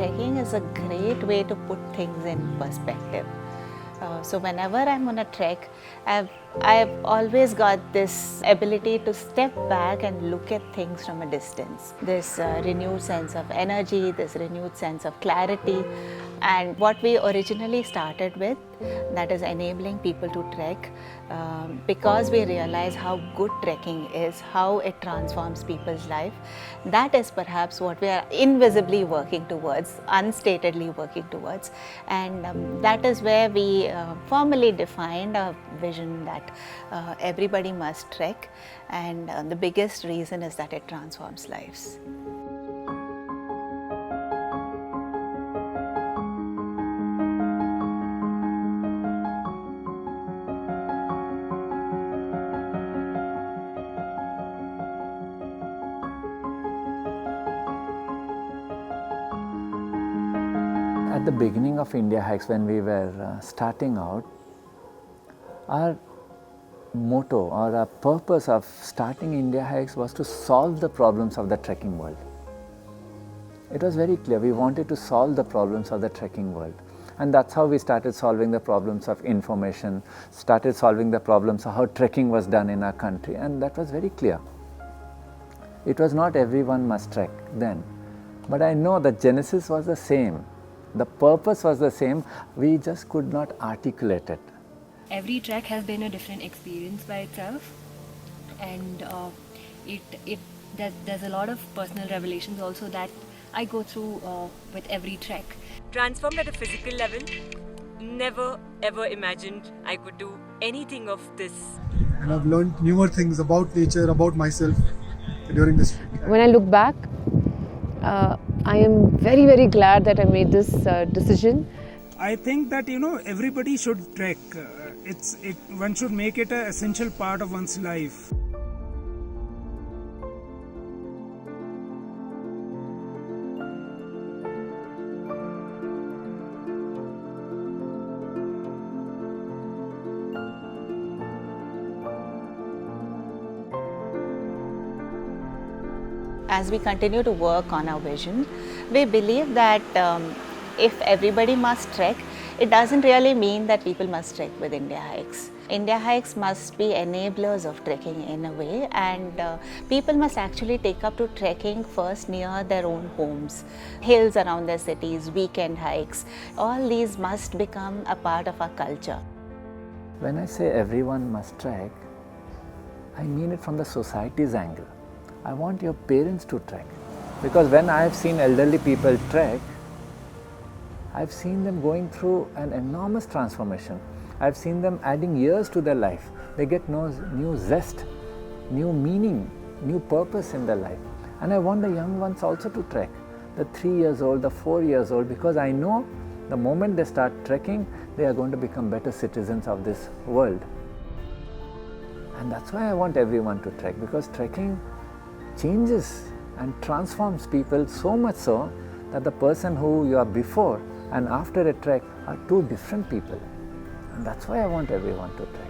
trekking is a great way to put things in perspective. So whenever I'm on a trek, I've always got this ability to step back and look at things from a distance. This renewed sense of energy, this renewed sense of clarity, and what we originally started with, that is enabling people to trek, because we realize how good trekking is, how it transforms people's life. That is perhaps what we are invisibly working towards, unstatedly working towards, and that is where we formally defined a vision that everybody must trek, and the biggest reason is that it transforms lives. At the beginning of India Hikes, when we were starting out, our motto or our purpose of starting India Hikes was to solve the problems of the trekking world. It was very clear, we wanted to solve the problems of the trekking world. And that's how we started solving the problems of information, started solving the problems of how trekking was done in our country, and that was very clear. It was not everyone must trek then, but I know the genesis was the same. The purpose was the same, we just could not articulate it. Every trek has been a different experience by itself, and there's a lot of personal revelations also that I go through with every trek. Transformed at a physical level, never ever imagined I could do anything of this. And I've learned newer things about nature, about myself during this trek. When I look back, I am very, very glad that I made this decision. I think that everybody should trek. One should make it an essential part of one's life. As we continue to work on our vision, we believe that if everybody must trek, it doesn't really mean that people must trek with India Hikes. India Hikes must be enablers of trekking in a way, and people must actually take up to trekking first near their own homes, hills around their cities, weekend hikes. All these must become a part of our culture. When I say everyone must trek, I mean it from the society's angle. I want your parents to trek, because when I have seen elderly people trek, I've seen them going through an enormous transformation. I've seen them adding years to their life. They get new zest, new meaning, new purpose in their life. And I want the young ones also to trek, the 3 years old, the 4 years old, because I know the moment they start trekking, they are going to become better citizens of this world. And that's why I want everyone to trek, because trekking changes and transforms people so much so that the person who you are before and after a trek are two different people. And that's why I want everyone to trek.